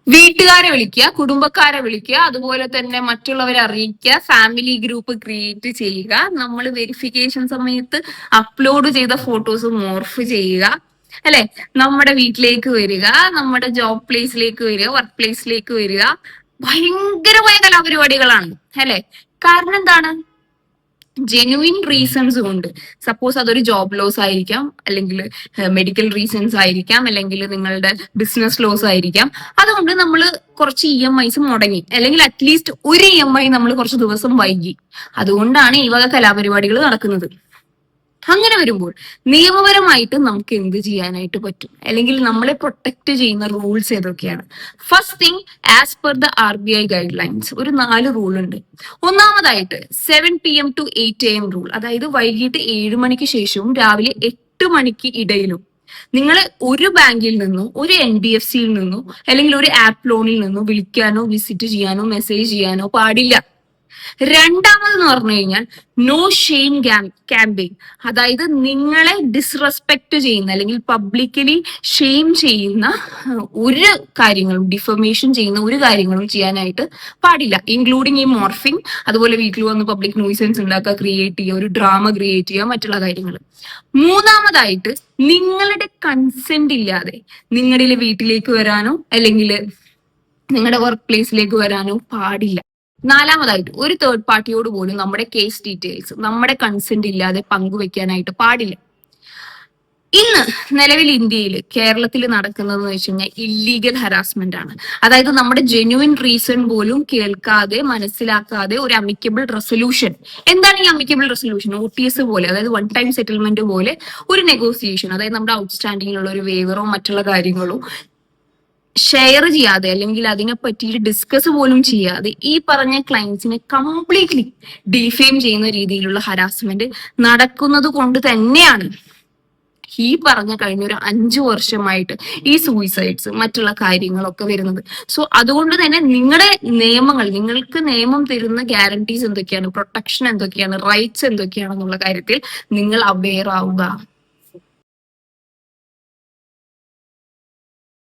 വീട്ടുകാരെ വിളിക്കുക, കുടുംബക്കാരെ വിളിക്കുക, അതുപോലെ തന്നെ മറ്റുള്ളവരെ അറിയിക്കുക, ഫാമിലി ഗ്രൂപ്പ് ക്രിയേറ്റ് ചെയ്യുക, നമ്മൾ വെരിഫിക്കേഷൻ സമയത്ത് അപ്ലോഡ് ചെയ്ത ഫോട്ടോസ് മോർഫ് ചെയ്യുക, അല്ലെ, നമ്മുടെ വീട്ടിലേക്ക് വരിക, നമ്മുടെ ജോബ് പ്ലേസിലേക്ക് വരിക, വർക്ക് പ്ലേസിലേക്ക് വരിക. ഭയങ്കരമായ കലാപരിപാടികളാണ്, അല്ലെ. കാരണം എന്താണ്? ജെനുവിൻ റീസൺസ് കൊണ്ട്. സപ്പോസ് അതൊരു ജോബ് ലോസ് ആയിരിക്കാം, അല്ലെങ്കിൽ മെഡിക്കൽ റീസൺസ് ആയിരിക്കാം, അല്ലെങ്കിൽ നിങ്ങളുടെ ബിസിനസ് ലോസ് ആയിരിക്കാം. അതുകൊണ്ട് നമ്മൾ കുറച്ച് EMIs മുടങ്ങി, അല്ലെങ്കിൽ അറ്റ്ലീസ്റ്റ് ഒരു EMI നമ്മൾ കുറച്ച് ദിവസം വൈകി. അതുകൊണ്ടാണ് ഈ വക കലാപരിപാടികൾ നടക്കുന്നത്. അങ്ങനെ വരുമ്പോൾ നിയമപരമായിട്ട് നമുക്ക് എന്ത് ചെയ്യാനായിട്ട് പറ്റും, അല്ലെങ്കിൽ നമ്മളെ പ്രൊട്ടക്ട് ചെയ്യുന്ന റൂൾസ് ഏതൊക്കെയാണ്? First thing, as per the RBI guide lines ഒരു 4 റൂൾ ഉണ്ട്. ഒന്നാമതായിട്ട് 7 PM to 8 AM റൂൾ, അതായത് വൈകിട്ട് 7 മണിക്ക് ശേഷവും രാവിലെ 8 മണിക്ക് ഇടയിലും നിങ്ങൾ ഒരു ബാങ്കിൽ നിന്നോ ഒരു NBFCയിൽ നിന്നോ അല്ലെങ്കിൽ ഒരു ആപ്പ് ലോണിൽ നിന്നോ വിളിക്കാനോ വിസിറ്റ് ചെയ്യാനോ മെസ്സേജ് ചെയ്യാനോ പാടില്ല. രണ്ടാമതെന്ന് പറഞ്ഞു കഴിഞ്ഞാൽ നോ ഷെയിം ക്യാമ്പയിൻ, അതായത് നിങ്ങളെ ഡിസ്റെസ്പെക്ട് ചെയ്യുന്ന അല്ലെങ്കിൽ പബ്ലിക്കലി ഷെയിം ചെയ്യുന്ന ഒരു കാര്യങ്ങളും, ഡിഫമേഷൻ ചെയ്യുന്ന ഒരു കാര്യങ്ങളും ചെയ്യാനായിട്ട് പാടില്ല, ഇൻക്ലൂഡിങ് ഈ മോർഫിംഗ്. അതുപോലെ വീട്ടിൽ വന്ന് പബ്ലിക് നോയിസൻസ് ഉണ്ടാക്കുക, ക്രിയേറ്റ് ചെയ്യുക, ഒരു ഡ്രാമ ക്രിയേറ്റ് ചെയ്യുക, മറ്റുള്ള കാര്യങ്ങൾ. മൂന്നാമതായിട്ട് നിങ്ങളുടെ കൺസെന്റ് ഇല്ലാതെ നിങ്ങളുടെ വീട്ടിലേക്ക് വരാനോ അല്ലെങ്കിൽ നിങ്ങളുടെ വർക്ക് പ്ലേസിലേക്ക് വരാനോ പാടില്ല. നാലാമതായിട്ട് ഒരു തേർഡ് പാർട്ടിയോട് പോലും നമ്മുടെ കേസ് ഡീറ്റെയിൽസ് നമ്മുടെ കൺസെന്റ് ഇല്ലാതെ പങ്കുവെക്കാനായിട്ട് പാടില്ല. ഇന്ന് നിലവിൽ ഇന്ത്യയിൽ, കേരളത്തിൽ നടക്കുന്നതെന്ന് വെച്ച് കഴിഞ്ഞാൽ ഇല്ലീഗൽ ഹരാസ്മെന്റ് ആണ്. അതായത് നമ്മുടെ ജെന്യുവിൻ റീസൺ പോലും കേൾക്കാതെ മനസ്സിലാക്കാതെ ഒരു അമിക്കബിൾ റെസൊല്യൂഷൻ. എന്താണ് ഈ അമിക്കബിൾ റെസൊല്യൂഷൻ? OTS പോലെ, അതായത് വൺ ടൈം സെറ്റിൽമെന്റ് പോലെ ഒരു നെഗോസിയേഷൻ, അതായത് നമ്മുടെ ഔട്ട്സ്റ്റാൻഡിങ്ങിലുള്ള ഒരു വേവറോ മറ്റുള്ള കാര്യങ്ങളോ ഷെയർ ചെയ്യാതെ അല്ലെങ്കിൽ അതിനെ പറ്റിയിട്ട് ഡിസ്കസ് പോലും ചെയ്യാതെ ഈ പറഞ്ഞ ക്ലയൻസിനെ കംപ്ലീറ്റ്ലി ഡിഫെയിം ചെയ്യുന്ന രീതിയിലുള്ള ഹരാസ്മെന്റ് നടക്കുന്നത് കൊണ്ട് തന്നെയാണ് ഈ പറഞ്ഞ കഴിഞ്ഞ ഒരു 5 വർഷമായിട്ട് ഈ സൂയിസൈഡ്സ് മറ്റുള്ള കാര്യങ്ങളൊക്കെ വരുന്നത്. സോ അതുകൊണ്ട് തന്നെ നിങ്ങളുടെ നിയമങ്ങൾ, നിങ്ങൾക്ക് നിയമം തരുന്ന ഗ്യാരണ്ടീസ് എന്തൊക്കെയാണ്, പ്രൊട്ടക്ഷൻ എന്തൊക്കെയാണ്, റൈറ്റ്സ് എന്തൊക്കെയാണെന്നുള്ള കാര്യത്തിൽ നിങ്ങൾ അവെയർ ആവുക.